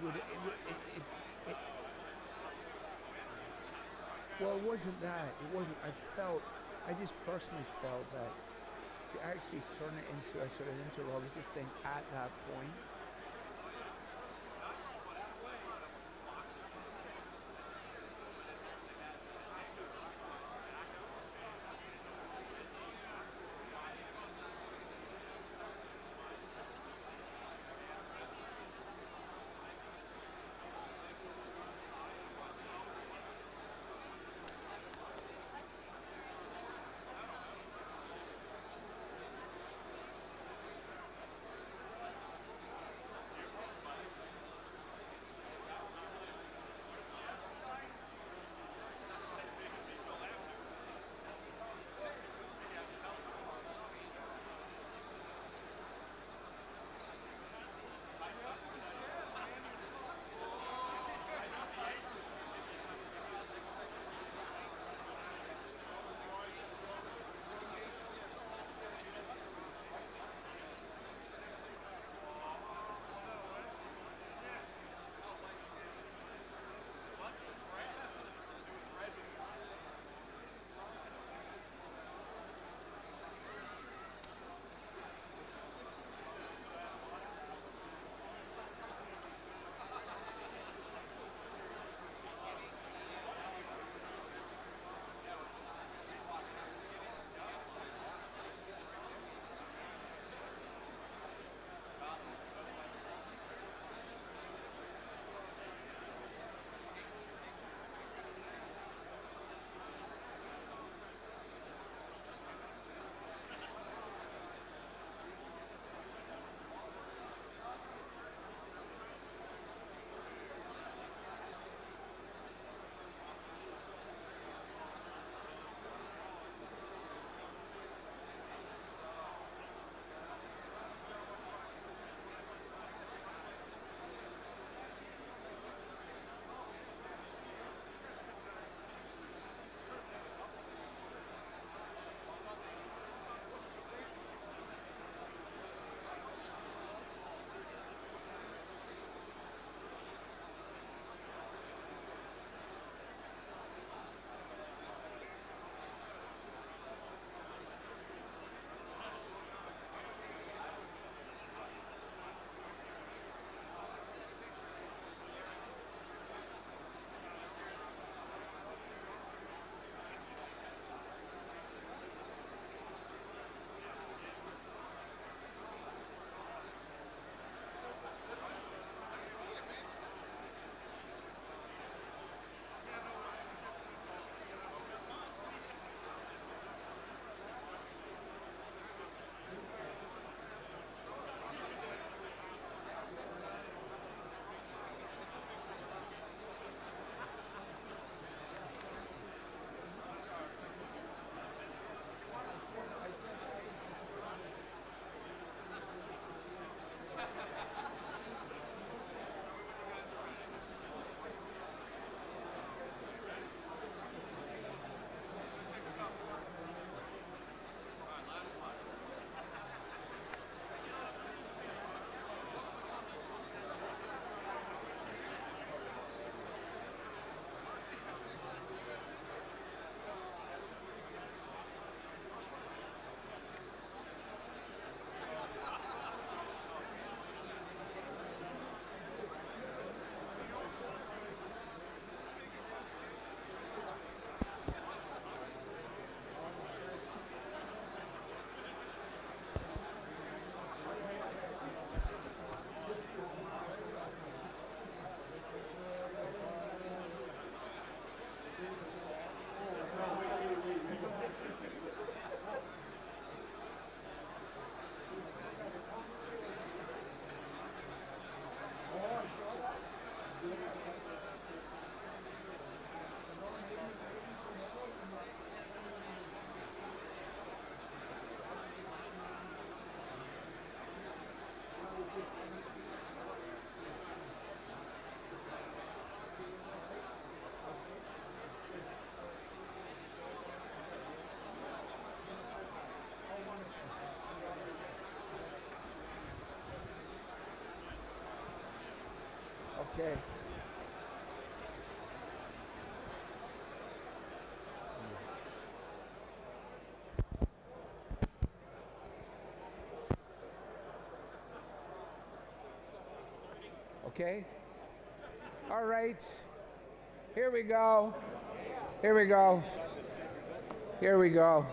well, it wasn't that. It wasn't. I just personally felt that to actually turn it into a sort of interrogative thing at that point. Okay. Okay. All right. Here we go. Here we go. Here we go.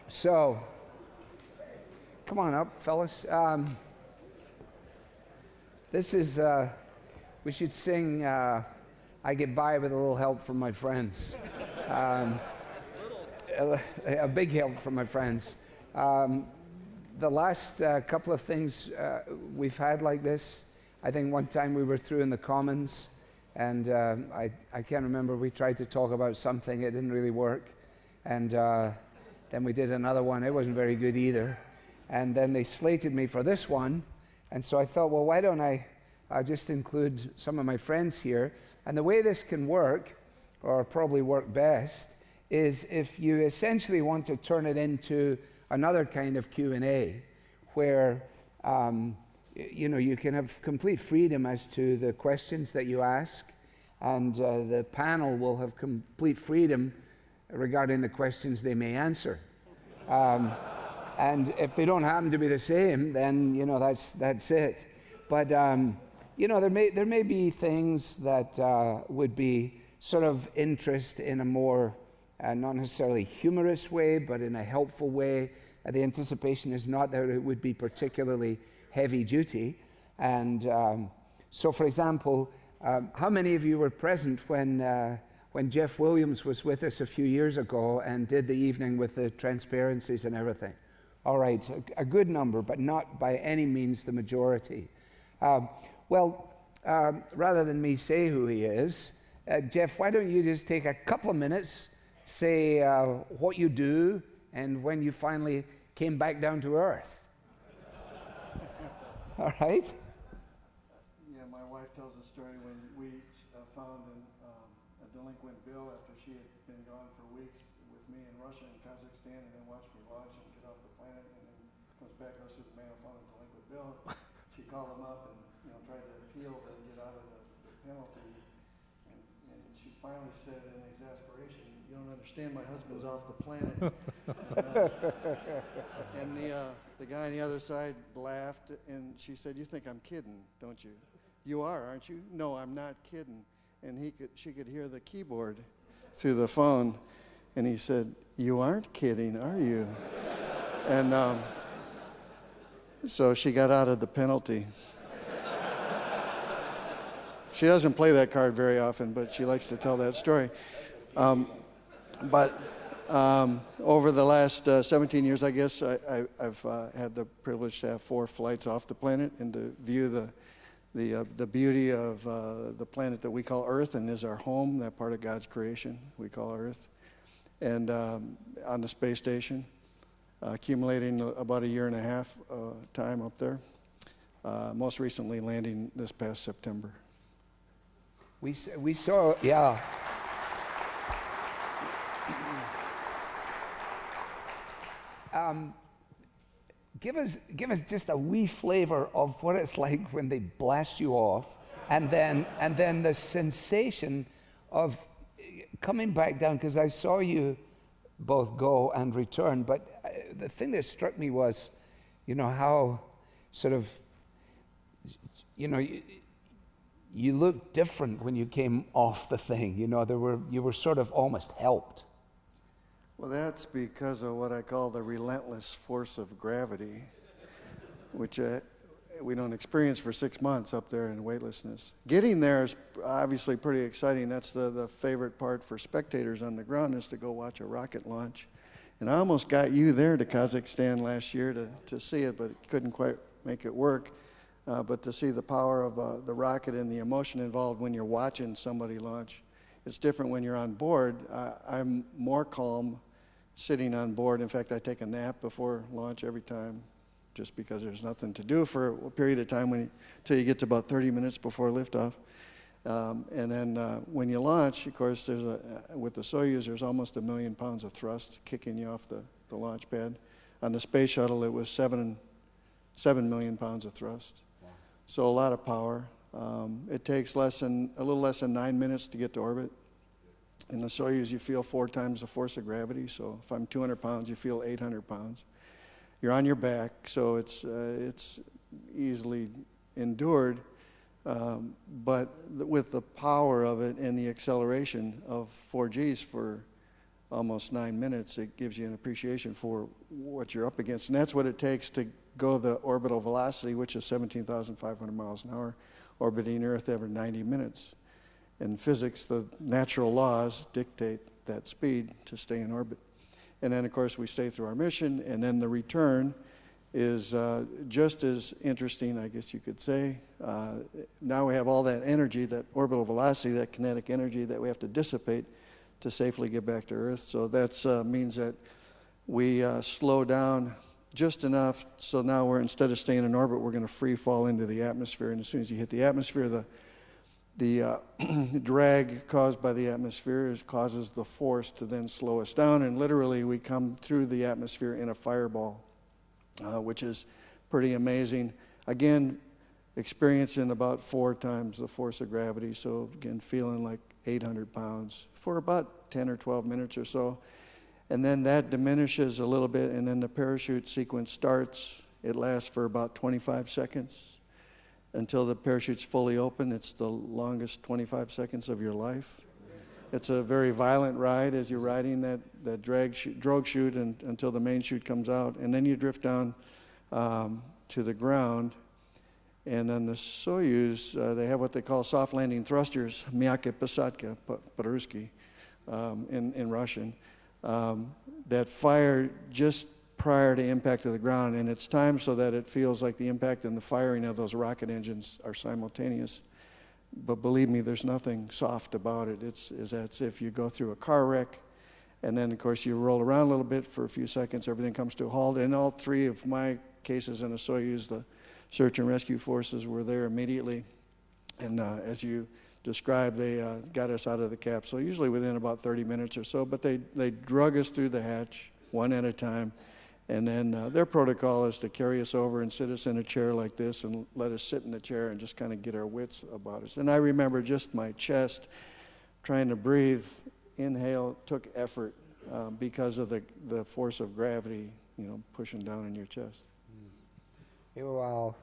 So, come on up, fellas. This is, we should sing I Get By with a Little Help from My Friends. A big help from my friends. The last couple of things we've had like this, I think one time we were through in the Commons, and I can't remember, we tried to talk about something, it didn't really work, and then we did another one, it wasn't very good either, and then they slated me for this one, and so I thought, well, why don't I just include some of my friends here, and the way this can work, or probably work best, is if you essentially want to turn it into another kind of Q&A, where you can have complete freedom as to the questions that you ask, and the panel will have complete freedom regarding the questions they may answer. And if they don't happen to be the same, then that's it. But there may be things that would be sort of interest in a more not necessarily humorous way, but in a helpful way. The anticipation is not that it would be particularly heavy duty. And so, for example, how many of you were present when Jeff Williams was with us a few years ago and did the evening with the transparencies and everything? All right, a good number, but not by any means the majority. Rather than me say who he is, Jeff, why don't you just take a couple of minutes, say what you do, and when you finally came back down to earth. All right? Yeah, my wife tells a story when we found a delinquent bill after she had been gone for weeks with me in Russia and Kazakhstan, and then watched me launch and get off the planet, and then comes back, goes to the man who found a delinquent bill. She called him up and tried to appeal to get out of the penalty. And she finally said in exasperation, "You don't understand, my husband's off the planet." And the guy on the other side laughed, and she said, "You think I'm kidding, don't you? You are, aren't you?" "No, I'm not kidding." And she could hear the keyboard through the phone, and he said, "You aren't kidding, are you?" And so she got out of the penalty. She doesn't play that card very often, but she likes to tell that story. But over the last 17 years, I guess, I've had the privilege to have 4 flights off the planet and to view the beauty of the planet that we call Earth and is our home, that part of God's creation we call Earth, and on the space station, accumulating about a year and a half time up there, most recently landing this past September. We saw, yeah. Give us just a wee flavor of what it's like when they blast you off, and then the sensation of coming back down, because I saw you both go and return, but the thing that struck me was, how sort of, you looked different when you came off the thing. You were sort of almost helped. Well, that's because of what I call the relentless force of gravity, which we don't experience for 6 months up there in weightlessness. Getting there is obviously pretty exciting. That's the favorite part for spectators on the ground, is to go watch a rocket launch. And I almost got you there to Kazakhstan last year to see it, but couldn't quite make it work. But to see the power of the rocket and the emotion involved when you're watching somebody launch, it's different when you're on board. I'm more calm sitting on board. In fact, I take a nap before launch every time, just because there's nothing to do for a period of time until you get to about 30 minutes before liftoff. And then when you launch, of course, with the Soyuz, there's almost 1 million pounds of thrust kicking you off the launch pad. On the space shuttle, it was 7 million pounds of thrust. Wow. So a lot of power. It takes a little less than 9 minutes to get to orbit. In the Soyuz, you feel 4 times the force of gravity. So if I'm 200 pounds, you feel 800 pounds. You're on your back, so it's easily endured. But with the power of it and the acceleration of 4Gs for almost 9 minutes, it gives you an appreciation for what you're up against. And that's what it takes to go the orbital velocity, which is 17,500 miles an hour, orbiting Earth every 90 minutes. In physics, the natural laws dictate that speed to stay in orbit. And then, of course, we stay through our mission, and then the return is just as interesting, I guess you could say. Now we have all that energy, that orbital velocity, that kinetic energy that we have to dissipate to safely get back to Earth. So that means that we slow down just enough, so now we're, instead of staying in orbit, we're going to free fall into the atmosphere. And as soon as you hit the atmosphere, the drag caused by the atmosphere causes the force to then slow us down. And literally, we come through the atmosphere in a fireball, which is pretty amazing. Again, experiencing about 4 times the force of gravity. So again, feeling like 800 pounds for about 10 or 12 minutes or so. And then that diminishes a little bit, and then the parachute sequence starts. It lasts for about 25 seconds until the parachute's fully open. It's the longest 25 seconds of your life. It's a very violent ride as you're riding that drogue chute until the main chute comes out, and then you drift down to the ground. And on the Soyuz, they have what they call soft landing thrusters, myakke posadka по-русски, in Russian, that fire just prior to impact of the ground, and it's timed so that it feels like the impact and the firing of those rocket engines are simultaneous. But believe me, there's nothing soft about it. It's as if you go through a car wreck, and then, of course, you roll around a little bit for a few seconds, everything comes to a halt. In all 3 of my cases in the Soyuz, the search and rescue forces were there immediately, and as you described, they got us out of the capsule, usually within about 30 minutes or so, but they drug us through the hatch one at a time, and then their protocol is to carry us over and sit us in a chair like this and let us sit in the chair and just kind of get our wits about us. And I remember just my chest trying to breathe, inhale, took effort because of the force of gravity, pushing down in your chest. Wow.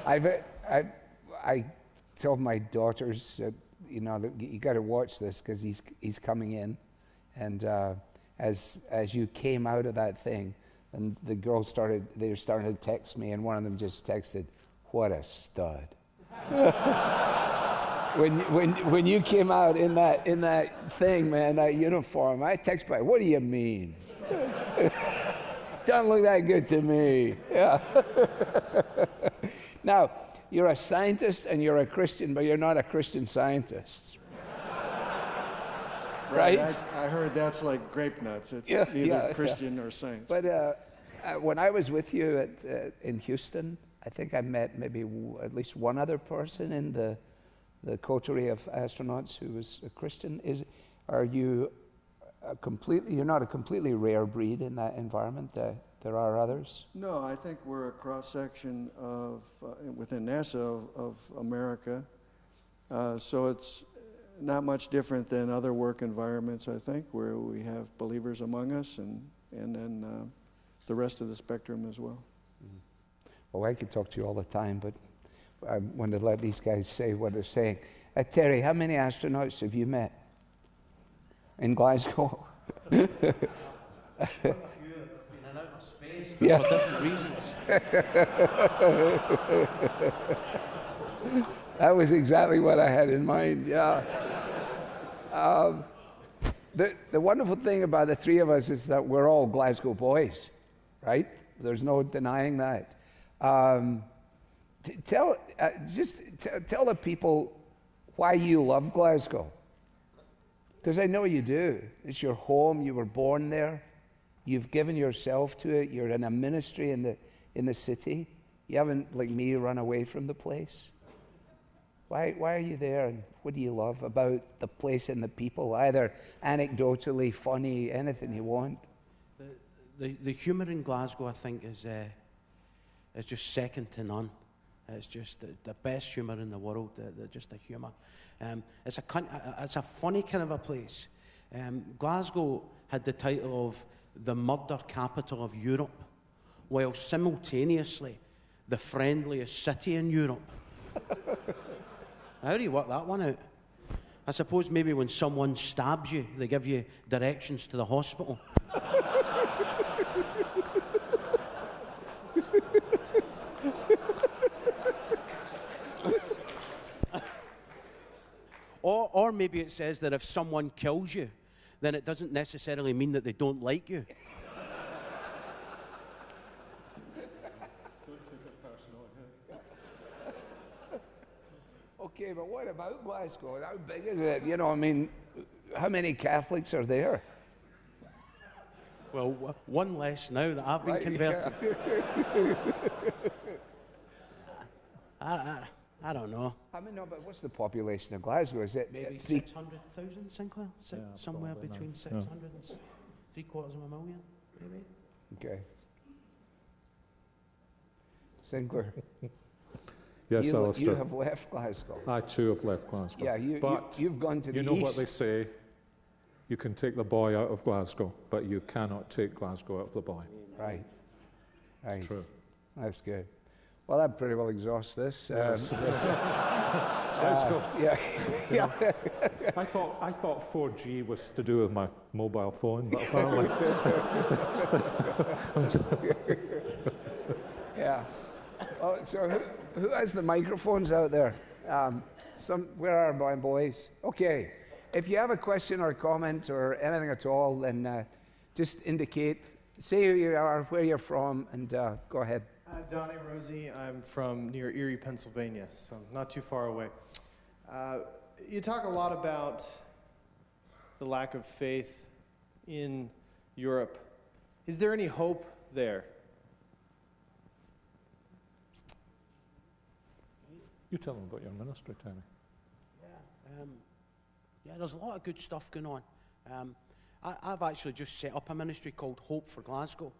I told my daughters, that you got to watch this because he's coming in, and as you came out of that thing, and the girls started to text me, and one of them just texted, "What a stud!" when you came out in that thing, man, that uniform, I text back, "What do you mean? Don't look that good to me." Yeah. Now, you're a scientist and you're a Christian, but you're not a Christian scientist. Right? I heard that's like grape nuts. It's either Christian or saint. But when I was with you in Houston, I think I met maybe at least one other person in the coterie of astronauts who was a Christian. Are you you're not a completely rare breed in that environment? There are others? No, I think we're a cross-section of, within NASA, of America. So it's not much different than other work environments, I think, where we have believers among us and then the rest of the spectrum as well. Mm-hmm. Well, I could talk to you all the time, but I wanted to let these guys say what they're saying. Terry, how many astronauts have you met in Glasgow? But for different reasons. That was exactly what I had in mind, yeah. The wonderful thing about the 3 of us is that we're all Glasgow boys, right? There's no denying that. Tell the people why you love Glasgow. Because I know you do. It's your home, you were born there. You've given yourself to it. You're in a ministry in the city. You haven't, like me, run away from the place. Why are you there, and what do you love about the place and the people? Either anecdotally, funny, anything you want. The humour in Glasgow, I think, is just second to none. It's just the best humour in the world. Just the humour. It's a funny kind of a place. Glasgow had the title of the murder capital of Europe, while simultaneously the friendliest city in Europe. How do you work that one out? I suppose maybe when someone stabs you, they give you directions to the hospital. Or maybe it says that if someone kills you, then it doesn't necessarily mean that they don't like you. Don't take it personally. Okay, but what about Glasgow? How big is it? You know, I mean, how many Catholics are there? Well, one less now that I've been converted. Yeah. I don't know. I mean, no, but what's the population of Glasgow? Is it Maybe 600,000, Sinclair? Somewhere between 600 and 750,000, maybe. Okay. Sinclair. Yes, Alistair. You have left Glasgow. I too have left Glasgow. Yeah, you've gone to the east. You know what they say? You can take the boy out of Glasgow, but you cannot take Glasgow out of the boy. Right. Right. True. That's good. Well, that pretty well exhausts this. Let's go. Yeah. Yeah. I thought 4G was to do with my mobile phone, but apparently. Yeah. Oh, so who has the microphones out there? Where are my boys? Okay. If you have a question or a comment or anything at all, then just indicate, say who you are, where you're from, and go ahead. Donnie Rosie, I'm from near Erie, Pennsylvania, so not too far away. You talk a lot about the lack of faith in Europe. Is there any hope there? You tell them about your ministry, Terry. Yeah, there's a lot of good stuff going on. I've actually just set up a ministry called Hope for Glasgow.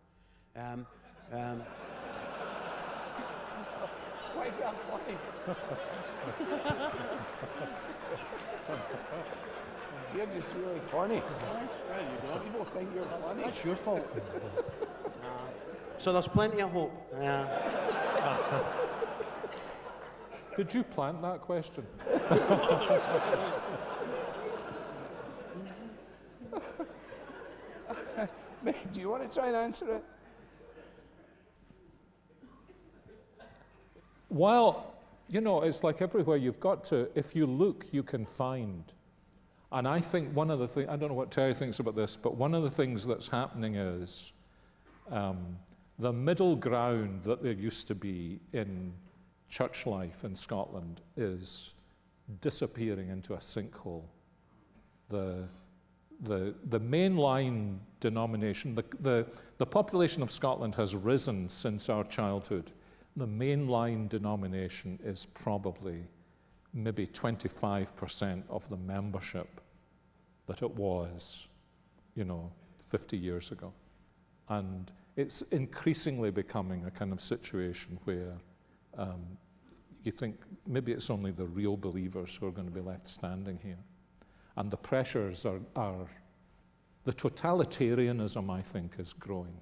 Why is that funny? You're just really funny. People think you're funny. That's your fault. So there's plenty of hope. Did you plant that question? Do you want to try and answer it? Well, you know, it's like everywhere you've got to, if you look, you can find. And I think one of the things, I don't know what Terry thinks about this, but one of the things that's happening is the middle ground that there used to be in church life in Scotland is disappearing into a sinkhole. The mainline denomination, the population of Scotland has risen since our childhood. The mainline denomination is probably maybe 25% of the membership that it was, 50 years ago. And it's increasingly becoming a kind of situation where you think maybe it's only the real believers who are going to be left standing here. And the pressures are the totalitarianism, I think, is growing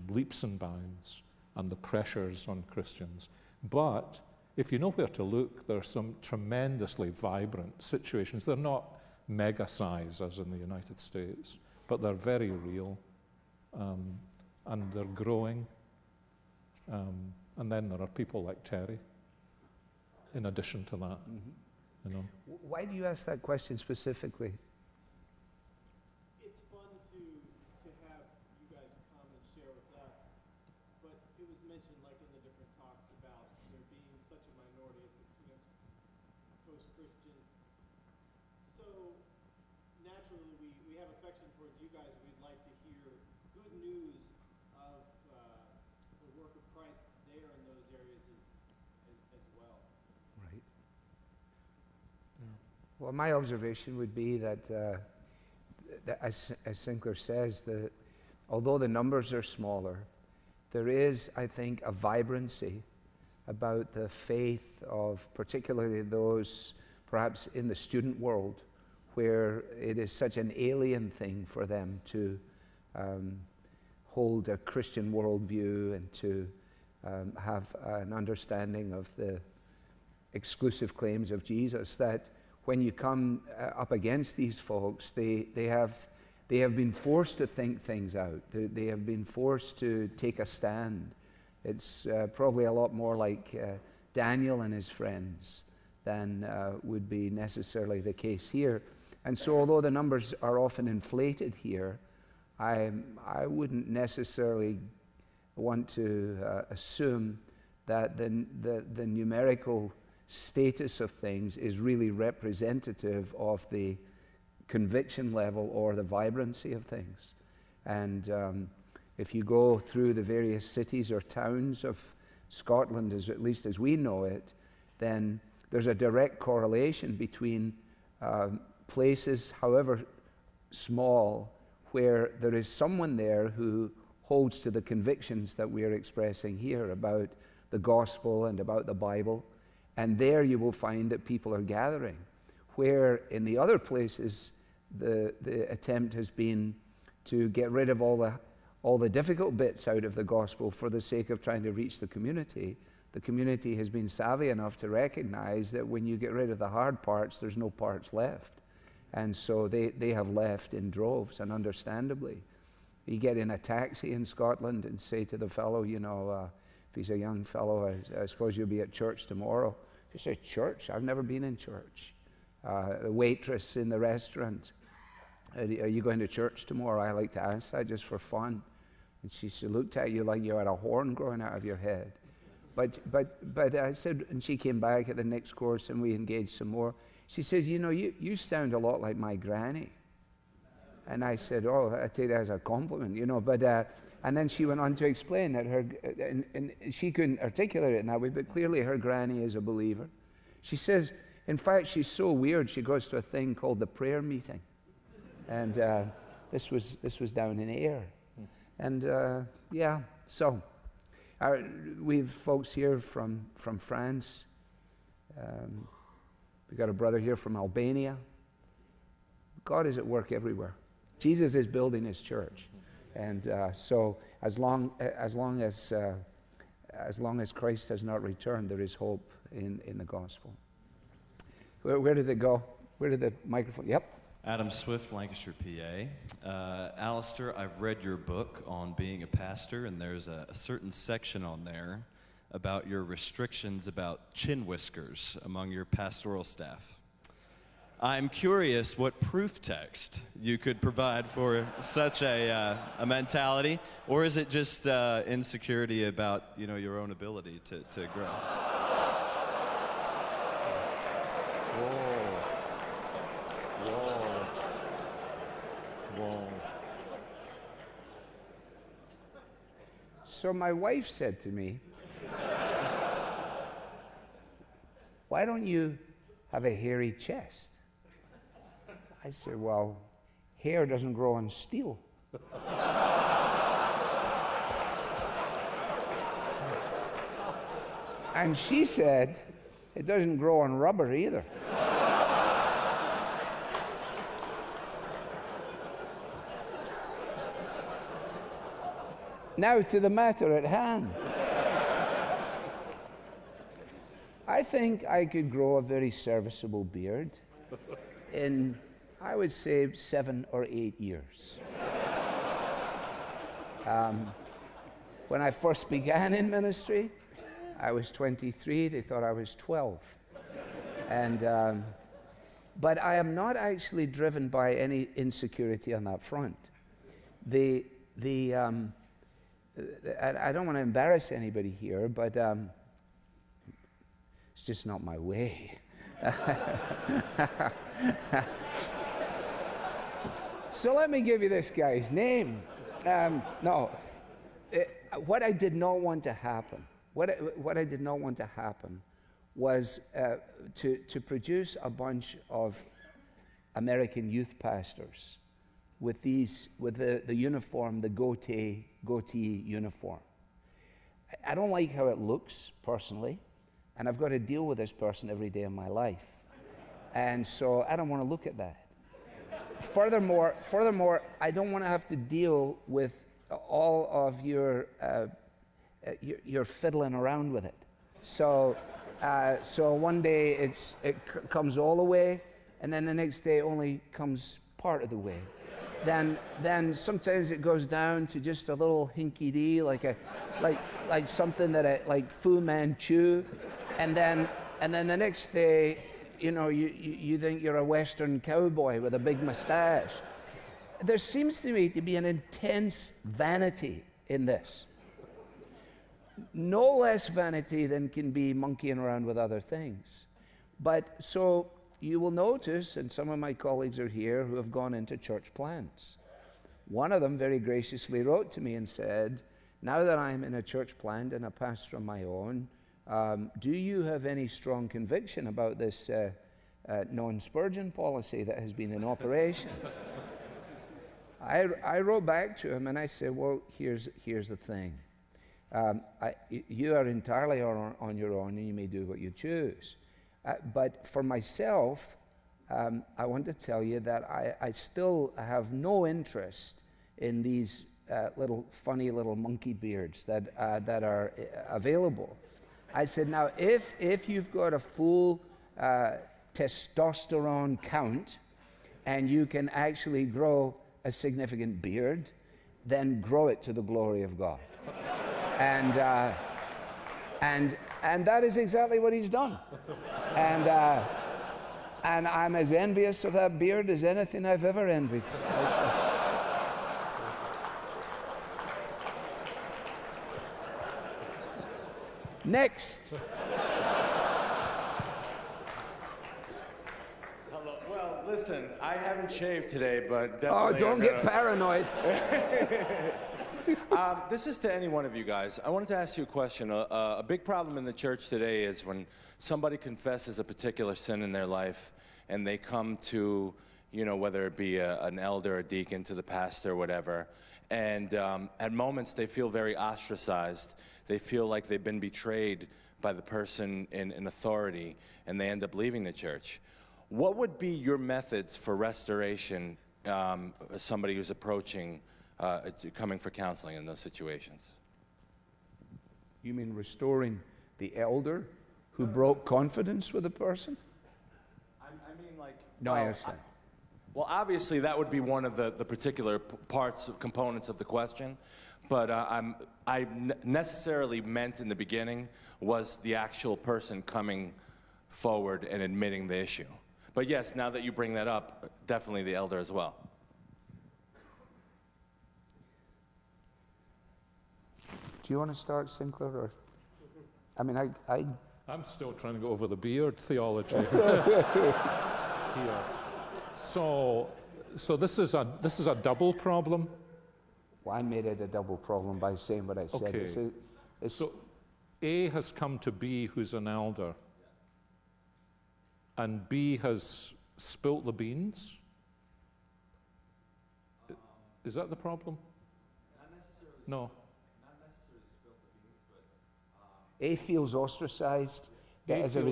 leaps and bounds, and the pressures on Christians. But if you know where to look, there are some tremendously vibrant situations. They're not mega size as in the United States, but they're very real, and they're growing. And then there are people like Terry, in addition to that. Mm-hmm. Why do you ask that question specifically? It's fun to have you guys come and share with us, but it was mentioned, like in the different talks, about there being such a minority of post-Christian. So naturally, we have affection towards you guys. We'd like to hear good news of the work of Christ there in those areas as well. Right. Well, my observation would be that, as Sinclair says, that although the numbers are smaller, there is, I think, a vibrancy about the faith of particularly those perhaps in the student world, where it is such an alien thing for them to hold a Christian worldview and to have an understanding of the exclusive claims of Jesus, that when you come up against these folks, they have been forced to think things out. They have been forced to take a stand. It's probably a lot more like Daniel and his friends than would be necessarily the case here. And so although the numbers are often inflated here, I wouldn't necessarily want to assume that the numerical status of things is really representative of the conviction level or the vibrancy of things. And if you go through the various cities or towns of Scotland, at least as we know it, then there's a direct correlation between places, however small, where there is someone there who holds to the convictions that we are expressing here about the gospel and about the Bible. And there you will find that people are gathering. Where in the other places, the attempt has been to get rid of all the difficult bits out of the gospel for the sake of trying to reach the community has been savvy enough to recognize that when you get rid of the hard parts, there's no parts left. And so they have left in droves, and understandably. You get in a taxi in Scotland and say to the fellow, if he's a young fellow, I suppose you'll be at church tomorrow. You say, church? I've never been in church. The waitress in the restaurant, are you going to church tomorrow? I like to ask that just for fun. And she looked at you like you had a horn growing out of your head. But I said, and she came back at the next course and we engaged some more. She says, you sound a lot like my granny. And I said, oh, I take that as a compliment, and then she went on to explain that and she couldn't articulate it in that way, but clearly her granny is a believer. She says, in fact, she's so weird, she goes to a thing called the prayer meeting. And this was down in Ayr. And so we've folks here from France. We've got a brother here from Albania. God is at work everywhere. Jesus is building his church. And so as long as Christ has not returned, there is hope in the gospel. Where did it go? Where did the microphone? Yep. Adam Swift, Lancaster, PA. Alistair, I've read your book on being a pastor, and there's a certain section on there about your restrictions about chin whiskers among your pastoral staff. I'm curious what proof text you could provide for such a mentality, or is it just insecurity about your own ability to grow? Whoa. So my wife said to me, why don't you have a hairy chest? I said, well, hair doesn't grow on steel. And she said, it doesn't grow on rubber either. Now to the matter at hand. I think I could grow a very serviceable beard in, I would say, 7 or 8 years. When I first began in ministry, I was 23. They thought I was 12. And, but I am not actually driven by any insecurity on that front. I don't want to embarrass anybody here, but it's just not my way. So let me give you this guy's name. What I did not want to happen, what I did not want to happen was to produce a bunch of American youth pastors with the uniform, the goatee uniform. I don't like how it looks personally, and I've got to deal with this person every day of my life. And so I don't want to look at that. Furthermore, I don't want to have to deal with all of your fiddling around with it. So one day it comes all the way, and then the next day it only comes part of the way. Then sometimes it goes down to just a little hinky-dee, like something that like Fu Manchu, and then the next day, you think you're a Western cowboy with a big mustache. There seems to me to be an intense vanity in this. No less vanity than can be monkeying around with other things. But so you will notice, and some of my colleagues are here who have gone into church plants. One of them very graciously wrote to me and said, now that I'm in a church plant and a pastor of my own, do you have any strong conviction about this non-Spurgeon policy that has been in operation? I wrote back to him and I said, well, here's the thing. You are entirely on your own and you may do what you choose. But for myself, I want to tell you that I still have no interest in these funny little monkey beards that are available. I said, now, if you've got a full testosterone count and you can actually grow a significant beard, then grow it to the glory of God. And that is exactly what he's done. And I'm as envious of that beard as anything I've ever envied. Next. Hello. Well, listen, I haven't shaved today, but definitely. Oh, don't get paranoid. This is to any one of you guys. I wanted to ask you a question. A big problem in the church today is when somebody confesses a particular sin in their life and they come to, whether it be an elder, a deacon, to the pastor, or whatever, and at moments they feel very ostracized. They feel like they've been betrayed by the person in authority, and they end up leaving the church. What would be your methods for restoration as somebody who's approaching coming for counseling in those situations? You mean restoring the elder who broke confidence with a person? I mean, like... No, I understand. Well, obviously, that would be one of the particular components of the question. But I necessarily meant in the beginning was the actual person coming forward and admitting the issue. But yes, now that you bring that up, definitely the elder as well. Do you want to start, Sinclair? Or, I mean, I'm still trying to go over the beard theology here. So this is a double problem. Well, I made it a double problem by saying what I said. Okay. So A has come to B, who's an elder, and B has spilt the beans. Is that the problem? Not necessarily. No. Not necessarily spilt the beans, but A feels ostracized as a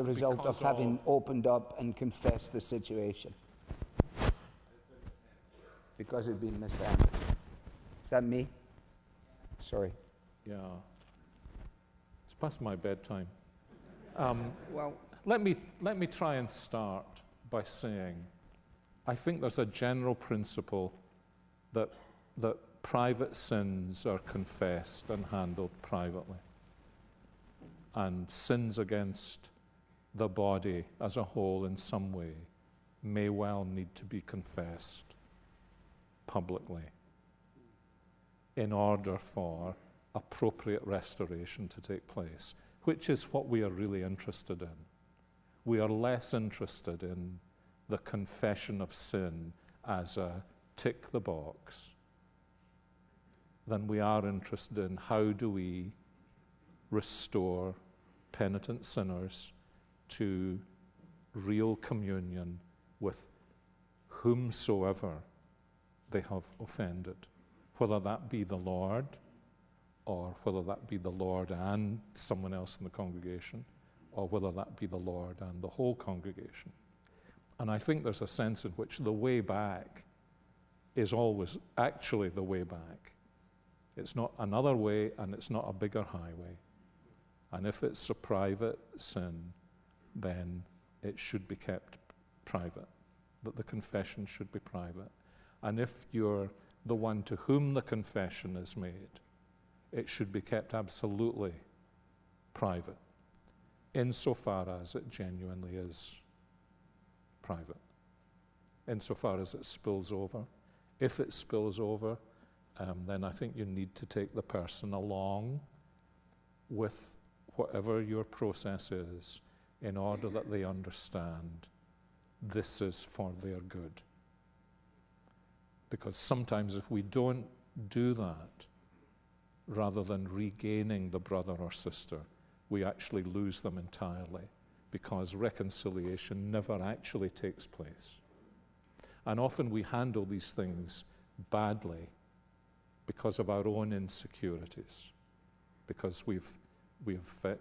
result of having opened up and confessed the situation. Because it's been mishandled. Is that me? Sorry. Yeah. It's past my bedtime. Well, let me try and start by saying, I think there's a general principle that private sins are confessed and handled privately, and sins against the body as a whole in some way may well need to be confessed publicly in order for appropriate restoration to take place, which is what we are really interested in. We are less interested in the confession of sin as a tick the box than we are interested in how do we restore penitent sinners to real communion with whomsoever they have offended, whether that be the Lord, or whether that be the Lord and someone else in the congregation, or whether that be the Lord and the whole congregation. And I think there's a sense in which the way back is always actually the way back. It's not another way, and it's not a bigger highway. And if it's a private sin, then it should be kept private, that the confession should be private. And if you're the one to whom the confession is made, it should be kept absolutely private, insofar as it genuinely is private, insofar as it spills over. If it spills over, then I think you need to take the person along with whatever your process is in order that they understand this is for their good. Because sometimes if we don't do that, rather than regaining the brother or sister, we actually lose them entirely, because reconciliation never actually takes place. And often we handle these things badly because of our own insecurities, because we've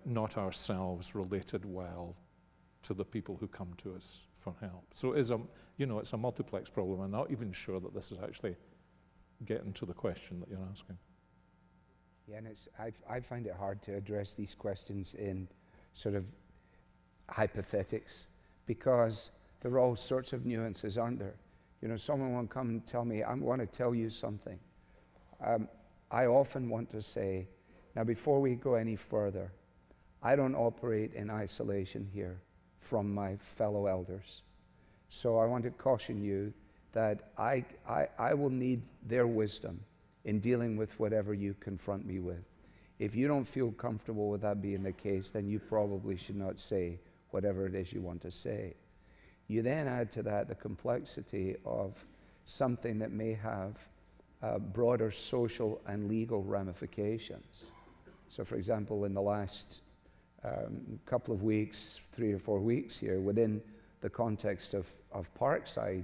not ourselves related well to the people who come to us for help. So it's a multiplex problem. I'm not even sure that this is actually getting to the question that you're asking. Yeah, and I find it hard to address these questions in sort of hypothetics, because there are all sorts of nuances, aren't there? Someone will come and tell me, I want to tell you something. I often want to say, now before we go any further, I don't operate in isolation here from my fellow elders. So I want to caution you that I will need their wisdom in dealing with whatever you confront me with. If you don't feel comfortable with that being the case, then you probably should not say whatever it is you want to say. You then add to that the complexity of something that may have broader social and legal ramifications. So, for example, in the last couple of weeks, 3 or 4 weeks here, within the context of Parkside,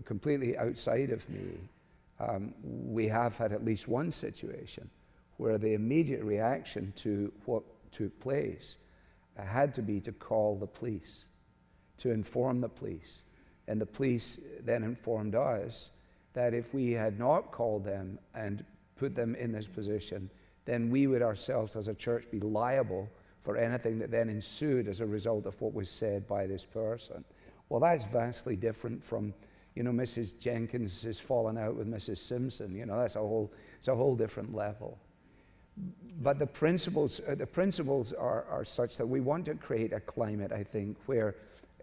completely outside of me, we have had at least one situation where the immediate reaction to what took place had to be to call the police, to inform the police. And the police then informed us that if we had not called them and put them in this position, then we would ourselves as a church be liable for anything that then ensued as a result of what was said by this person. Well, that's vastly different from, Mrs. Jenkins has fallen out with Mrs. Simpson. It's a whole different level. But the principles are such that we want to create a climate, I think, where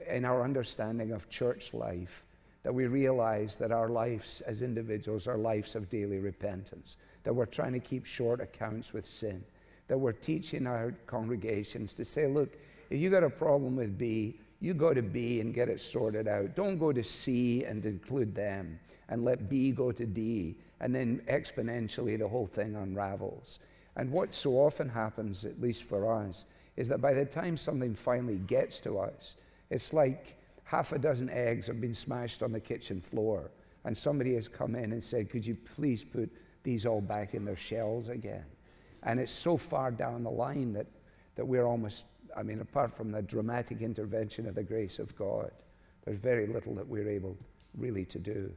in our understanding of church life, that we realize that our lives as individuals are lives of daily repentance, that we're trying to keep short accounts with sin, that we're teaching our congregations to say, look, if you got a problem with B, you go to B and get it sorted out. Don't go to C and include them and let B go to D, and then exponentially the whole thing unravels. And what so often happens, at least for us, is that by the time something finally gets to us, it's like half a dozen eggs have been smashed on the kitchen floor, and somebody has come in and said, could you please put these all back in their shells again? And it's so far down the line that we're almost, apart from the dramatic intervention of the grace of God, there's very little that we're able really to do.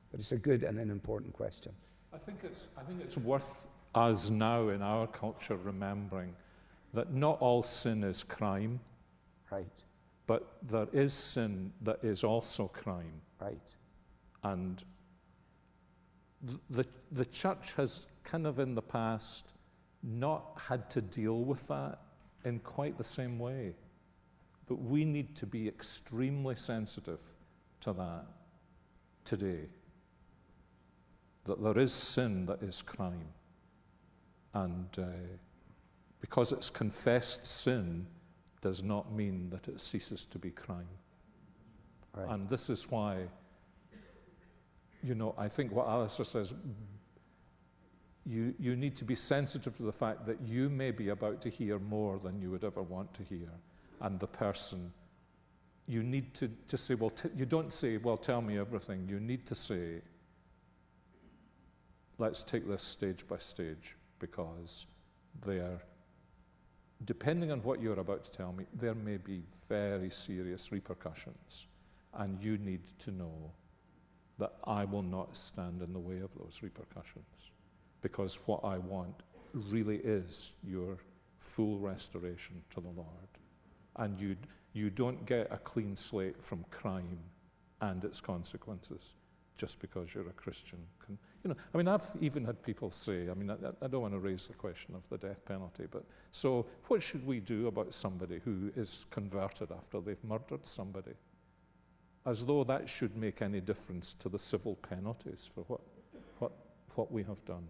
But it's a good and an important question. I think it's worth us now in our culture remembering that not all sin is crime. Right. But there is sin that is also crime. Right. And the church has kind of in the past not had to deal with that in quite the same way. But we need to be extremely sensitive to that today. That there is sin that is crime. And because it's confessed sin does not mean that it ceases to be crime. Right. And this is why, I think what Alistair says, you need to be sensitive to the fact that you may be about to hear more than you would ever want to hear. And the person, you need to say, well, you don't say, well, tell me everything. You need to say, let's take this stage by stage, because depending on what you're about to tell me, there may be very serious repercussions. And you need to know that I will not stand in the way of those repercussions, because what I want really is your full restoration to the Lord. And you don't get a clean slate from crime and its consequences just because you're a Christian. I've even had people say, I don't want to raise the question of the death penalty, but so what should we do about somebody who is converted after they've murdered somebody? As though that should make any difference to the civil penalties for what we have done.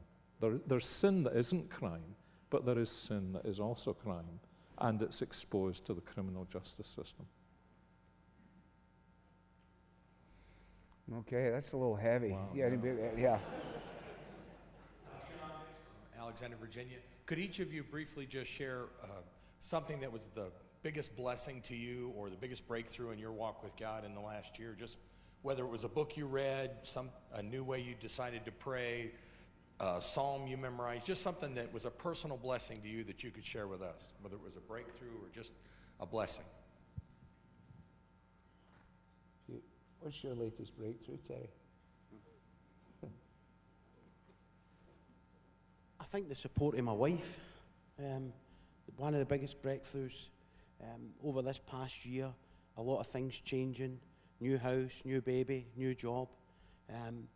There's sin that isn't crime, but there is sin that is also crime, and it's exposed to the criminal justice system. Okay, that's a little heavy. Wow, Yeah. Alexander, Virginia. Could each of you briefly just share something that was the biggest blessing to you or the biggest breakthrough in your walk with God in the last year? Just whether it was a book you read, a new way you decided to pray, a psalm you memorized, just something that was a personal blessing to you that you could share with us, whether it was a breakthrough or just a blessing. What's your latest breakthrough, Terry? I think the support of my wife, one of the biggest breakthroughs over this past year. A lot of things changing, new house, new baby, new job, and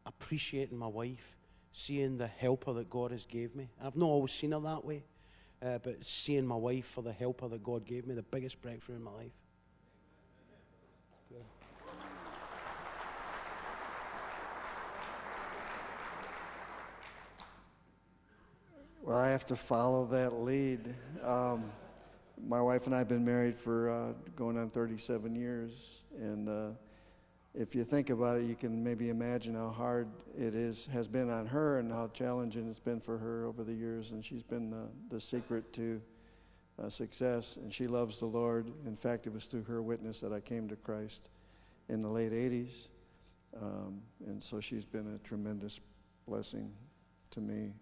appreciating my wife, seeing the helper that God has gave me. I've not always seen her that way, but seeing my wife for the helper that God gave me, the biggest breakthrough in my life. Well, I have to follow that lead. My wife and I have been married for going on 37 years, and if you think about it, you can maybe imagine how hard has been on her and how challenging it's been for her over the years, and she's been the secret to success, and she loves the Lord. In fact, it was through her witness that I came to Christ in the late 80s, and so she's been a tremendous blessing to me.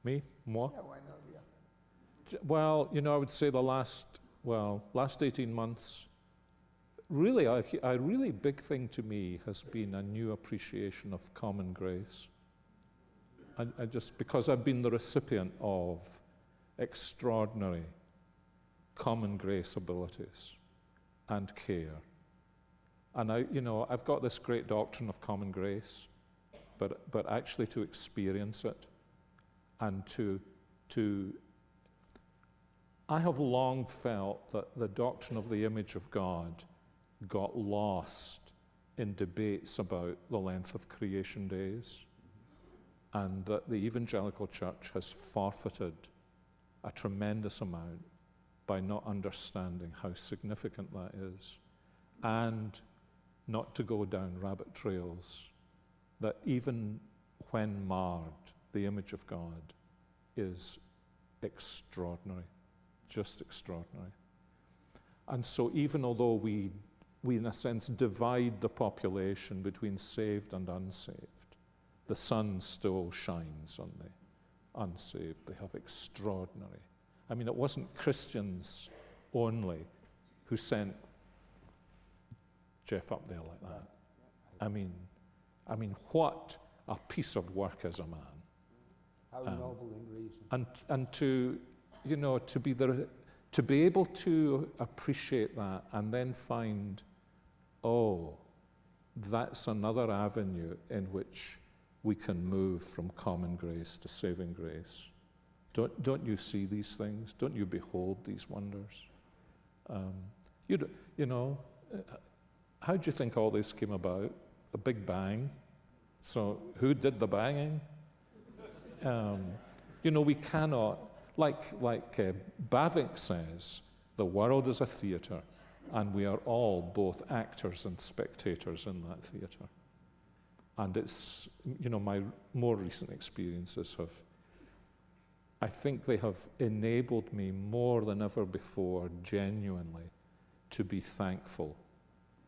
Me? Moi? Yeah, why not? Yeah. Well, I would say the last 18 months, really, a really big thing to me has been a new appreciation of common grace. I just, because I've been the recipient of extraordinary common grace abilities and care. And I've got this great doctrine of common grace, but actually to experience it, and I have long felt that the doctrine of the image of God got lost in debates about the length of creation days, and that the evangelical church has forfeited a tremendous amount by not understanding how significant that is, and not to go down rabbit trails that even when marred, the image of God is extraordinary, just extraordinary. And so even although we in a sense divide the population between saved and unsaved, the sun still shines on the unsaved. They have extraordinary. It wasn't Christians only who sent Jeff up there like that. What a piece of work as a man. How noble in reason. And to be able to appreciate that and then find, that's another avenue in which we can move from common grace to saving grace. Don't you see these things? Don't you behold these wonders? How do you think all this came about? A big bang. So who did the banging? We cannot, like Bavinck says, the world is a theater, And we are all both actors and spectators in that theatre. And it's, my more recent experiences I think they have enabled me more than ever before, genuinely, to be thankful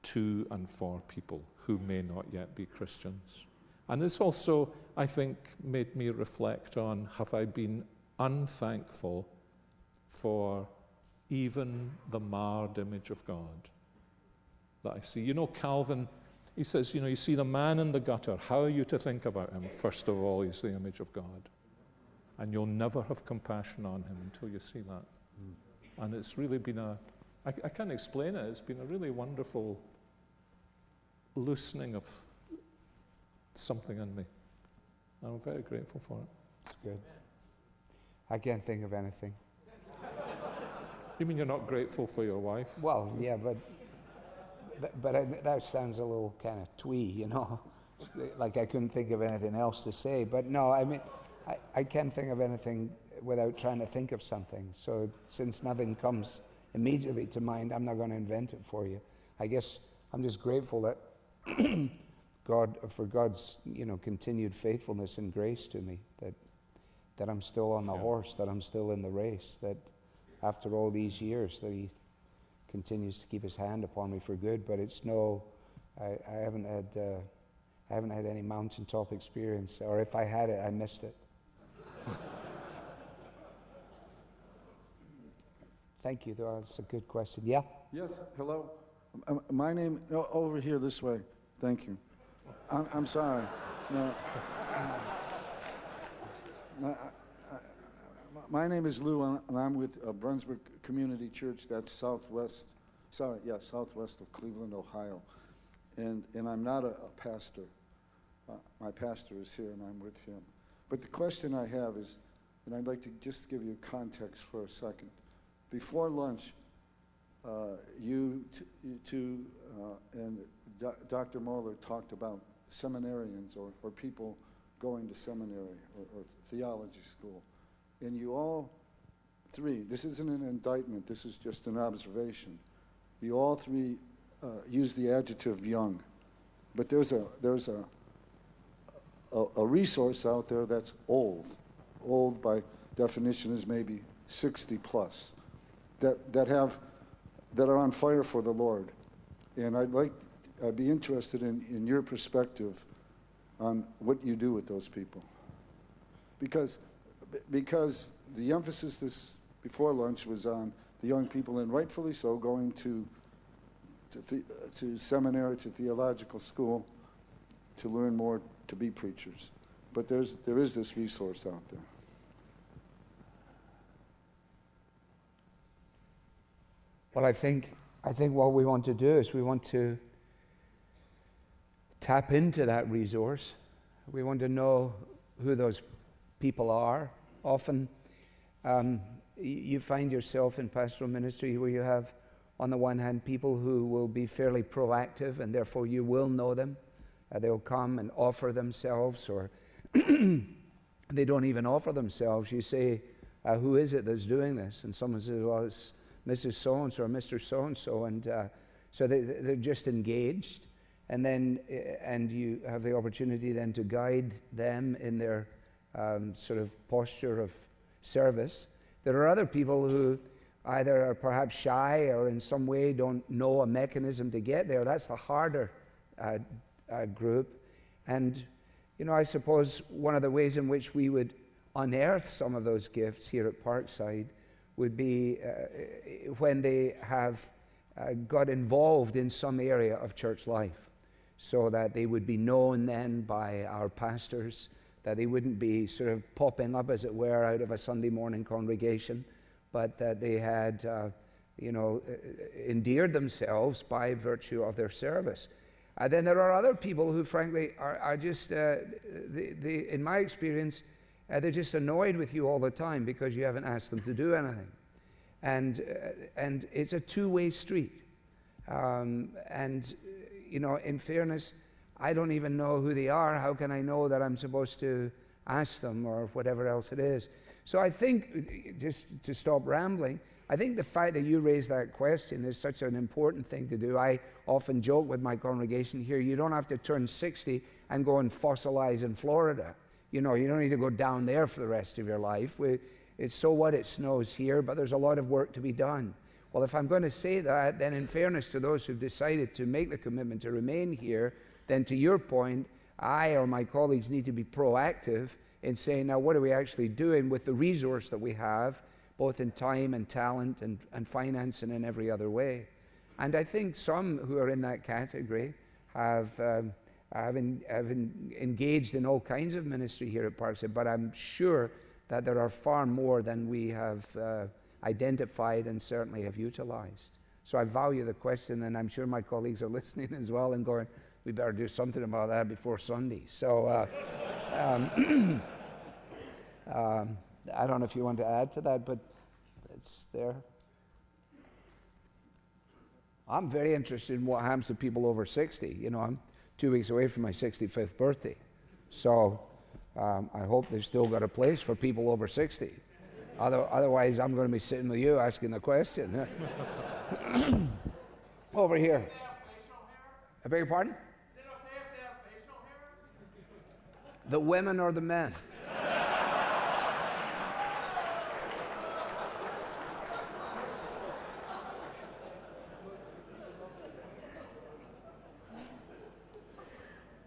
to and for people who may not yet be Christians. And it's also, I think, made me reflect on, have I been unthankful for even the marred image of God that I see? Calvin, he says, you see the man in the gutter, how are you to think about him? First of all, he's the image of God. And you'll never have compassion on him until you see that. And it's really been I can't explain it, it's been a really wonderful loosening of something in me. I'm very grateful for it. It's good. I can't think of anything. You mean you're not grateful for your wife? Well, yeah, but that sounds a little kind of twee, like I couldn't think of anything else to say. But no, I mean, I can't think of anything without trying to think of something. So since nothing comes immediately to mind, I'm not going to invent it for you. I guess I'm just grateful that for God's continued faithfulness and grace to me, that I'm still on the horse, that I'm still in the race, that after all these years that He continues to keep His hand upon me for good. But it's I haven't had any mountaintop experience, or if I had it, I missed it. Thank you, though. That's a good question. Yeah? Yes, hello. My name, over here this way. Thank you. I'm sorry. No. My name is Lou, and I'm with Brunswick Community Church. That's southwest of Cleveland, Ohio. And I'm not a pastor. My pastor is here, and I'm with him. But the question I have is, and I'd like to just give you context for a second. Before lunch, you two and Dr. Moeller talked about seminarians or people going to seminary or theology school. And you all three, this isn't an indictment, this is just an observation. You all three use the adjective young. But there's a resource out there that's old. Old by definition is maybe 60 plus. That are on fire for the Lord. And I'd be interested in your perspective on what you do with those people. Because the emphasis before lunch was on the young people, and rightfully so, going to seminary, to theological school, to learn more, to be preachers. But there is this resource out there. Well, I think what we want to do is we want to tap into that resource. We want to know who those people are. Often you find yourself in pastoral ministry where you have, on the one hand, people who will be fairly proactive, and therefore you will know them. They'll come and offer themselves, or they don't even offer themselves. You say, who is it that's doing this? And someone says, well, it's Mrs. So-and-so or Mr. So-and-so, and so they're just engaged, and you have the opportunity then to guide them in their sort of posture of service. There are other people who either are perhaps shy or in some way don't know a mechanism to get there. That's the harder group. And, I suppose one of the ways in which we would unearth some of those gifts here at Parkside would be when they have got involved in some area of church life, so that they would be known then by our pastors, that they wouldn't be sort of popping up, as it were, out of a Sunday morning congregation, but that they had, endeared themselves by virtue of their service. Then there are other people who, frankly, are just, in my experience, they're just annoyed with you all the time because you haven't asked them to do anything. And it's a two-way street. In fairness, I don't even know who they are. How can I know that I'm supposed to ask them or whatever else it is? So I think, just to stop rambling, I think the fact that you raised that question is such an important thing to do. I often joke with my congregation here, you don't have to turn 60 and go and fossilize in Florida. You know, you don't need to go down there for the rest of your life. It's so what, it snows here, but there's a lot of work to be done. Well, if I'm going to say that, then in fairness to those who've decided to make the commitment to remain here, then to your point, I or my colleagues need to be proactive in saying, now what are we actually doing with the resource that we have, both in time and talent and finance and in every other way. And I think some who are in that category have engaged in all kinds of ministry here at Parkside, but I'm sure that there are far more than we have identified and certainly have utilized. So I value the question, and I'm sure my colleagues are listening as well and going, we better do something about that before Sunday. So I don't know if you want to add to that, but it's there. I'm very interested in what happens to people over 60. You know, I'm 2 weeks away from my 65th birthday. So I hope they've still got a place for people over 60. Otherwise, I'm going to be sitting with you asking the question. Over here. I beg your pardon? Is it okay if they have facial hair? The women or the men?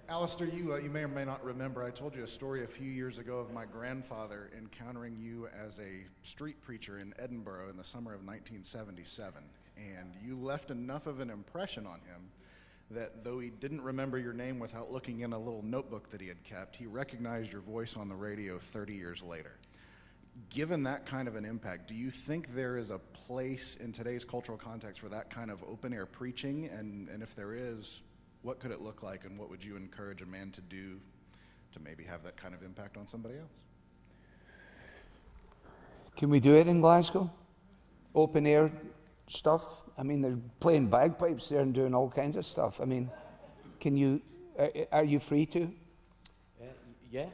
Alistair, you may or may not remember, I told you a story a few years ago of my grandfather encountering you as a street preacher in Edinburgh in the summer of 1977. And you left enough of an impression on him that though he didn't remember your name without looking in a little notebook that he had kept, he recognized your voice on the radio 30 years later. Given that kind of an impact, do you think there is a place in today's cultural context for that kind of open-air preaching? And if there is, what could it look like, and what would you encourage a man to do to maybe have that kind of impact on somebody else? Can we do it in Glasgow? Open air stuff? I mean, they're playing bagpipes there and doing all kinds of stuff. I mean, can you, are you free to? Yeah.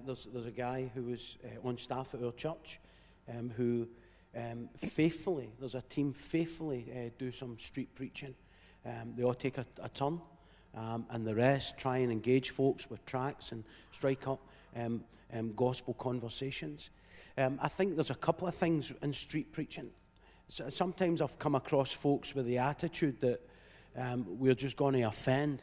There's a guy who was on staff at our church who faithfully, there's a team faithfully do some street preaching. They all take a turn, and the rest try and engage folks with tracts and strike up gospel conversations. I think there's a couple of things in street preaching. So sometimes I've come across folks with the attitude that we're just going to offend,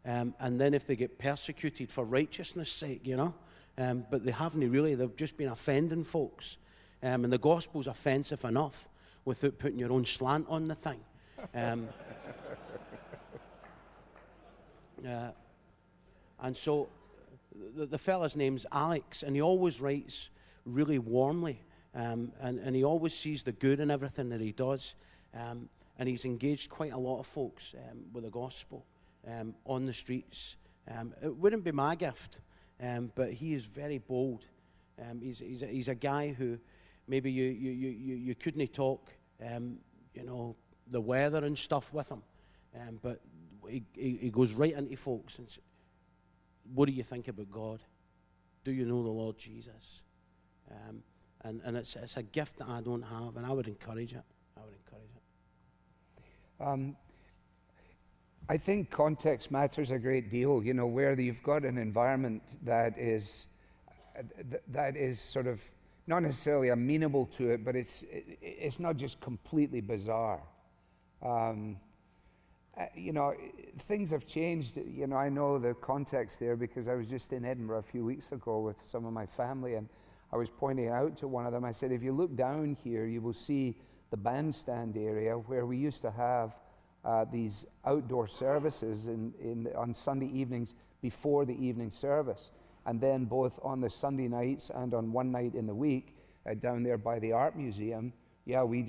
and then if they get persecuted for righteousness' sake, you know, but they haven't really, they've just been offending folks. And the gospel's offensive enough without putting your own slant on the thing. And so the fella's name's Alex, and he always writes really warmly, and he always sees the good in everything that he does, and he's engaged quite a lot of folks with the gospel on the streets. It wouldn't be my gift, but he is very bold. He's a guy who maybe you couldn't talk, you know, the weather and stuff with him, but he goes right into folks and says, what do you think about God? Do you know the Lord Jesus? And it's a gift that I don't have, and I would encourage it. I think context matters a great deal, you know, where you've got an environment that is sort of not necessarily amenable to it, but it's not just completely bizarre. You know, things have changed. You know, I know the context there because I was just in Edinburgh a few weeks ago with some of my family, and I was pointing out to one of them, I said, if you look down here, you will see the bandstand area where we used to have these outdoor services on Sunday evenings before the evening service. And then both on the Sunday nights and on one night in the week, down there by the Art Museum, yeah, we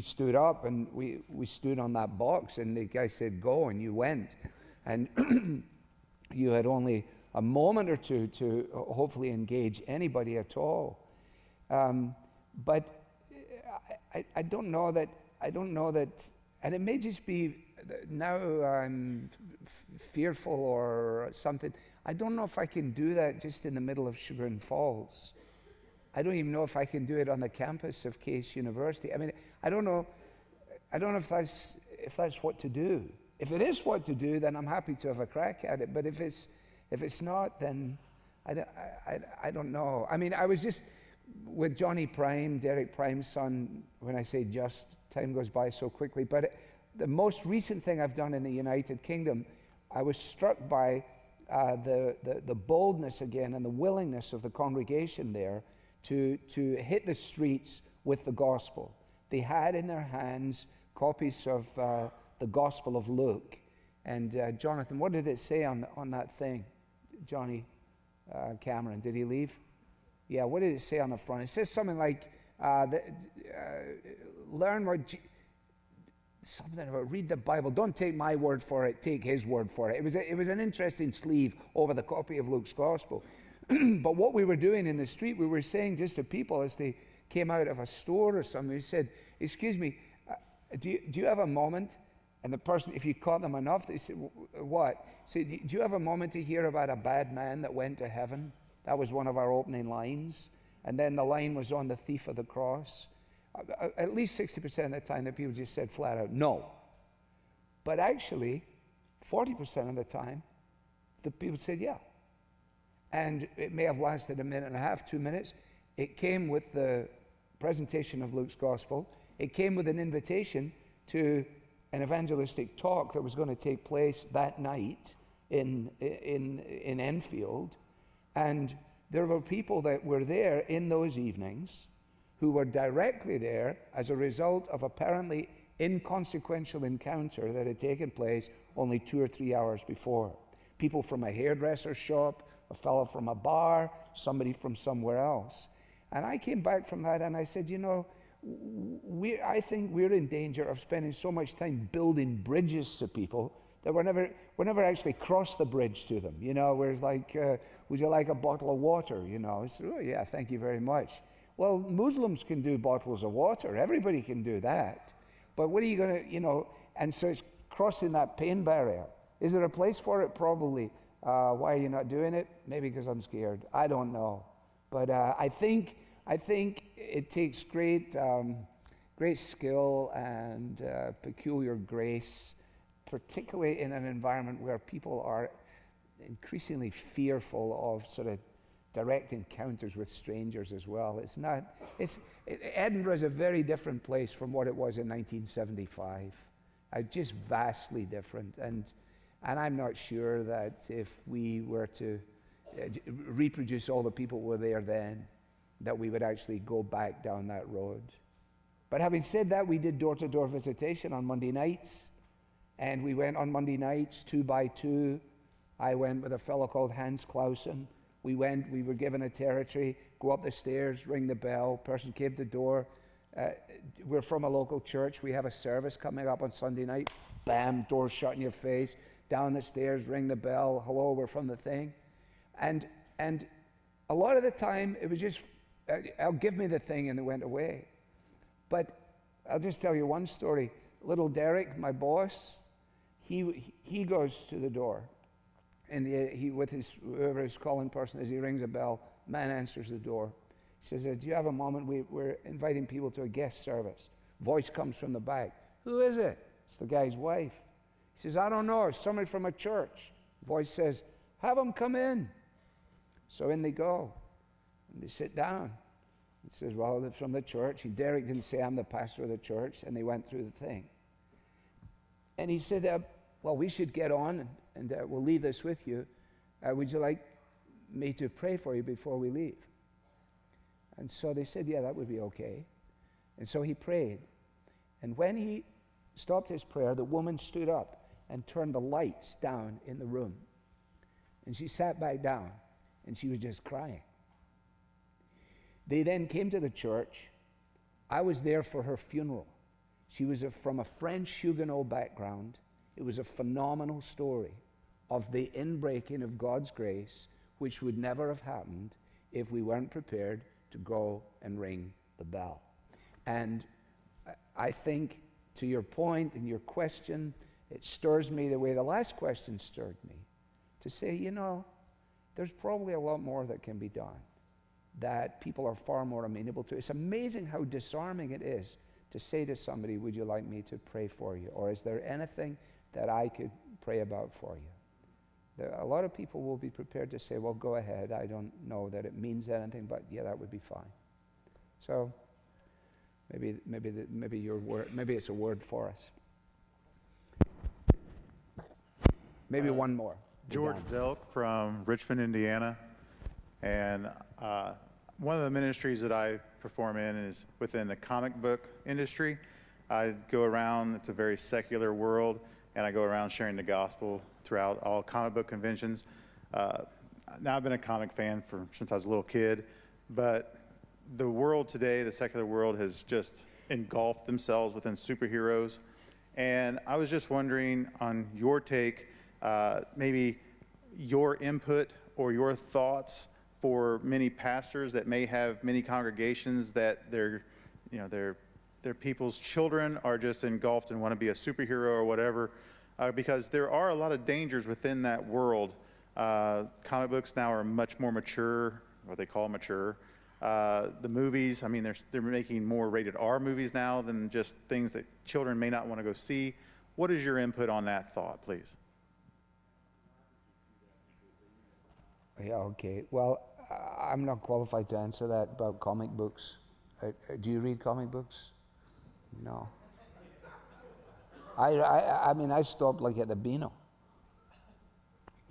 stood up and we stood on that box, and the guy said, go, and you went. And you had only a moment or two to hopefully engage anybody at all. But I don't know that, and it may just be now I'm fearful or something. I don't know if I can do that just in the middle of Sugar and Falls. I don't even know if I can do it on the campus of Case University. I mean, I don't know if that's what to do. If it is what to do, then I'm happy to have a crack at it. But if it's not, then I don't know. I mean, I was just with Johnny Prime, Derek Prime's son. When I say just, time goes by so quickly. But the most recent thing I've done in the United Kingdom, I was struck by the boldness again and the willingness of the congregation there to hit the streets with the gospel. They had in their hands copies of the Gospel of Luke. And Jonathan, what did it say on that thing? Johnny Cameron, did he leave? Yeah, what did it say on the front? It says something like, learn what... something about read the Bible. Don't take my word for it, take his word for it. It was an interesting sleeve over the copy of Luke's Gospel. But what we were doing in the street, we were saying just to people as they came out of a store or something, we said, excuse me, do you have a moment? And the person, if you caught them enough, they said, what? Say, do you have a moment to hear about a bad man that went to heaven? That was one of our opening lines. And then the line was on the thief of the cross. At least 60% of the time the people just said flat out, no. But actually, 40% of the time, the people said, yeah. And it may have lasted a minute and a half, 2 minutes. It came with the presentation of Luke's Gospel. It came with an invitation to an evangelistic talk that was going to take place that night in Enfield. And there were people that were there in those evenings who were directly there as a result of apparently inconsequential encounter that had taken place only 2 or 3 hours before. People from a hairdresser shop, a fellow from a bar, somebody from somewhere else. And I came back from that and I said, you know, I think we're in danger of spending so much time building bridges to people that we're never actually cross the bridge to them. You know, we're like, would you like a bottle of water? You know, I said, oh yeah, thank you very much. Well, Muslims can do bottles of water. Everybody can do that. But what are you going to, you know, and so it's crossing that pain barrier. Is there a place for it? Probably. Why are you not doing it? Maybe because I'm scared. I don't know. But I think it takes great skill and peculiar grace, particularly in an environment where people are increasingly fearful of sort of direct encounters with strangers as well. Edinburgh is a very different place from what it was in 1975. Just vastly different. And I'm not sure that if we were to reproduce all the people who were there then, that we would actually go back down that road. But having said that, we did door-to-door visitation on Monday nights. And we went on Monday nights 2 by 2. I went with a fellow called Hans Clausen. We were given a territory, go up the stairs, ring the bell, person came to the door. We're from a local church. We have a service coming up on Sunday night. Bam, door shut in your face. Down the stairs, ring the bell. Hello, we're from the thing. And a lot of the time, it was just, give me the thing, and it went away. But I'll just tell you one story. Little Derek, my boss, he goes to the door. And he with whoever his calling person is, he rings a bell. Man answers the door. He says, do you have a moment? We're inviting people to a guest service. Voice comes from the back. Who is it? It's the guy's wife. He says, I don't know. It's somebody from a church. Voice says, have them come in. So in they go. And they sit down. He says, well, they're from the church. And Derek didn't say, I'm the pastor of the church. And they went through the thing. And he said, well, we should get on, and we'll leave this with you. Would you like me to pray for you before we leave? And so they said, yeah, that would be okay. And so he prayed. And when he stopped his prayer, the woman stood up and turned the lights down in the room. And she sat back down, and she was just crying. They then came to the church. I was there for her funeral. She was from a French Huguenot background. It was a phenomenal story of the inbreaking of God's grace, which would never have happened if we weren't prepared to go and ring the bell. And I think, to your point and your question, it stirs me the way the last question stirred me, to say, you know, there's probably a lot more that can be done. that people are far more amenable to. It's amazing how disarming it is to say to somebody, would you like me to pray for you? Or is there anything that I could pray about for you? A lot of people will be prepared to say, well, go ahead. I don't know that it means anything, but yeah, that would be fine. So maybe your word, maybe it's a word for us. Maybe one more. George Delk from Richmond, Indiana. And one of the ministries that I perform in is within the comic book industry. I go around, it's a very secular world, and I go around sharing the gospel throughout all comic book conventions. Now I've been a comic fan since I was a little kid, but the world today, the secular world, has just engulfed themselves within superheroes. And I was just wondering on your take, maybe your input or your thoughts for many pastors that may have many congregations that their people's children are just engulfed and want to be a superhero or whatever, because there are a lot of dangers within that world. Comic books now are much more mature, what they call mature. The movies, I mean, they're making more rated R movies now than just things that children may not want to go see. What is your input on that thought, please? Yeah, okay. Well, I'm not qualified to answer that about comic books. Do you read comic books? No. I mean, I stopped like at the Beano.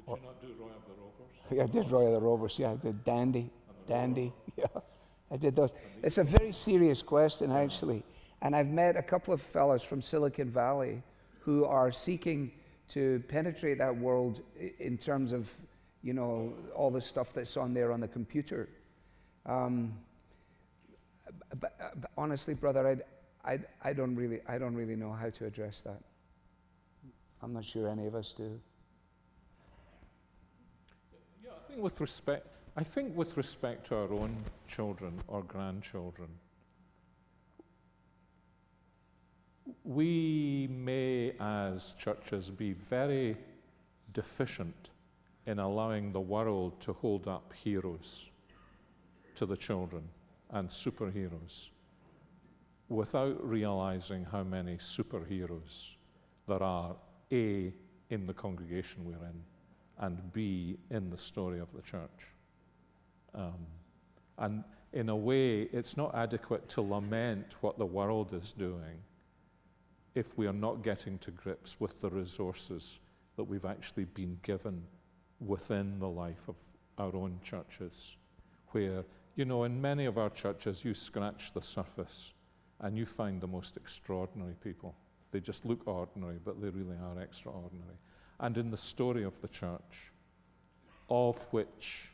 Did you not do Roy of the Rovers? Yeah, I did Roy of the Rovers, yeah, I did Dandy, yeah, I did those. It's a very serious question, actually, and I've met a couple of fellows from Silicon Valley who are seeking to penetrate that world in terms of, you know, all the stuff that's on there on the computer. But honestly, brother, I don't really know how to address that. I'm not sure any of us do. Yeah, I think with respect to our own children or grandchildren, we may, as churches, be very deficient in allowing the world to hold up heroes to the children and superheroes without realizing how many superheroes there are, A, in the congregation we're in, and B, in the story of the church. And in a way, it's not adequate to lament what the world is doing if we are not getting to grips with the resources that we've actually been given within the life of our own churches, where, you know, in many of our churches, you scratch the surface and you find the most extraordinary people. They just look ordinary, but they really are extraordinary. And in the story of the church, of which,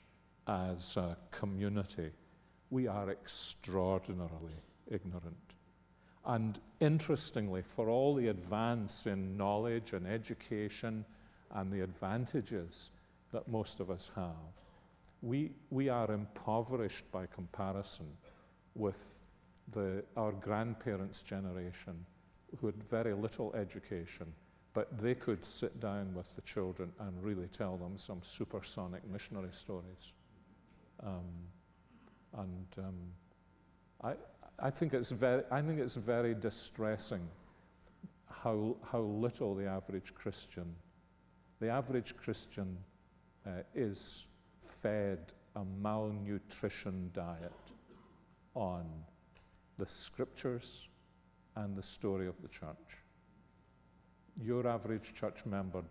as a community, we are extraordinarily ignorant. And interestingly, for all the advance in knowledge and education and the advantages that most of us have, we are impoverished by comparison with our grandparents' generation, who had very little education, but they could sit down with the children and really tell them some supersonic missionary stories. I think it's very distressing how little the average Christian is fed a malnutrition diet on the scriptures and the story of the church. Your average church member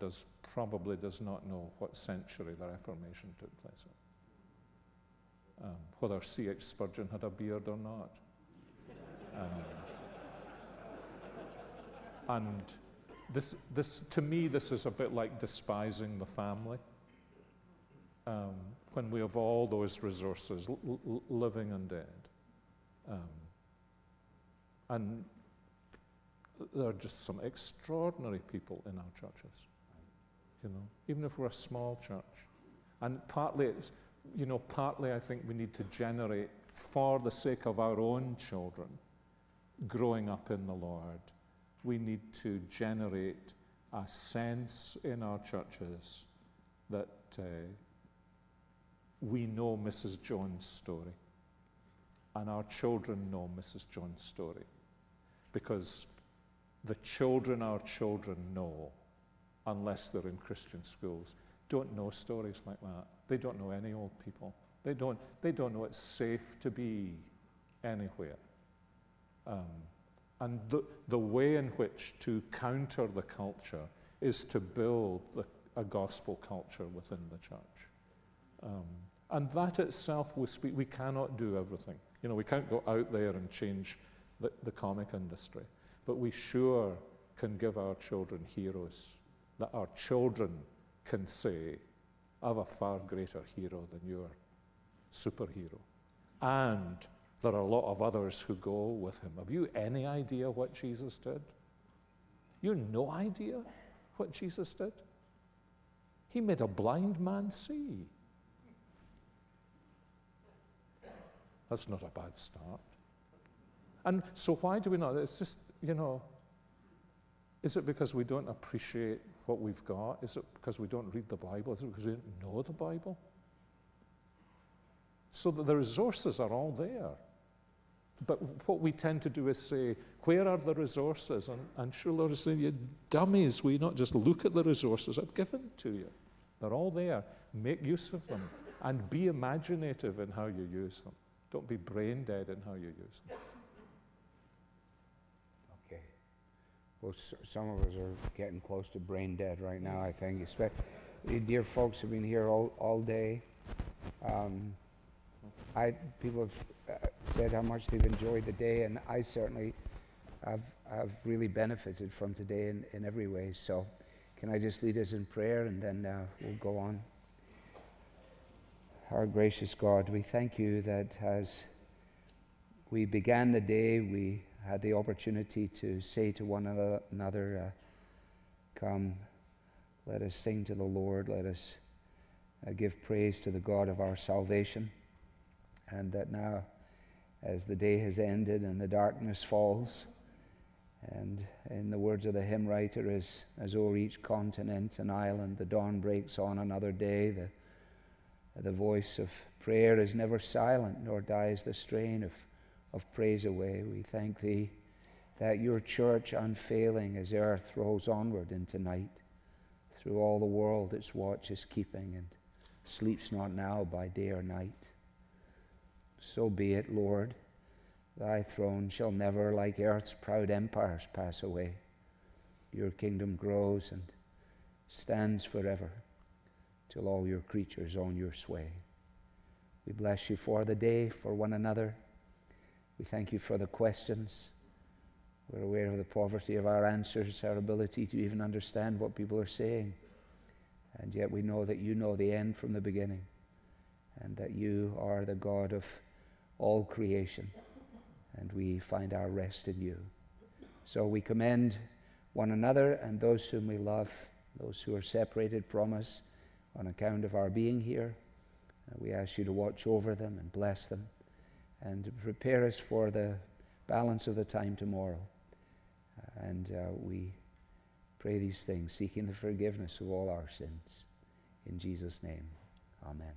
probably does not know what century the Reformation took place in. Whether C.H. Spurgeon had a beard or not. And this, to me, this is a bit like despising the family. When we have all those resources, living and dead. And there are just some extraordinary people in our churches, you know, even if we're a small church. And partly I think we need to generate, for the sake of our own children growing up in the Lord, we need to generate a sense in our churches that we know Mrs. Jones' story. and our children know Mrs. Jones' story. Because the children our children know, unless they're in Christian schools, don't know stories like that. They don't know any old people. They don't know it's safe to be anywhere. And the way in which to counter the culture is to build a gospel culture within the church. And that itself, we cannot do everything. You know, we can't go out there and change the comic industry, but we sure can give our children heroes that our children can say, I have a far greater hero than your superhero. And there are a lot of others who go with him. Have you any idea what Jesus did? You have no idea what Jesus did? He made a blind man see. That's not a bad start. And so why do we not? It's just, you know, is it because we don't appreciate what we've got? Is it because we don't read the Bible? Is it because we don't know the Bible? So that the resources are all there. But what we tend to do is say, where are the resources? And sure, Lord is saying, you dummies, we not just look at the resources I've given to you. They're all there. Make use of them. And be imaginative in how you use them. Don't be brain dead in how you use them. Okay. Well, some of us are getting close to brain dead right now, I think. You dear folks have been here all day. People have said how much they've enjoyed the day, and I certainly have really benefited from today in every way. So can I just lead us in prayer, and then we'll go on. Our gracious God, we thank you that as we began the day, we had the opportunity to say to one another, come, let us sing to the Lord, let us give praise to the God of our salvation. And that now, as the day has ended and the darkness falls, and in the words of the hymn writer, as o'er each continent and island the dawn breaks on another day, the voice of prayer is never silent, nor dies the strain of praise away. We thank thee that your church, unfailing as earth rolls onward into night, through all the world its watch is keeping, and sleeps not now by day or night. So be it, Lord. Thy throne shall never, like earth's proud empires, pass away. Your kingdom grows and stands forever, till all your creatures own your sway. We bless you for the day, for one another. We thank you for the questions. We're aware of the poverty of our answers, our ability to even understand what people are saying. And yet we know that you know the end from the beginning, and that you are the God of all creation, and we find our rest in you. So we commend one another and those whom we love, those who are separated from us on account of our being here. We ask you to watch over them and bless them, and to prepare us for the balance of the time tomorrow. And we pray these things, seeking the forgiveness of all our sins. In Jesus' name, amen.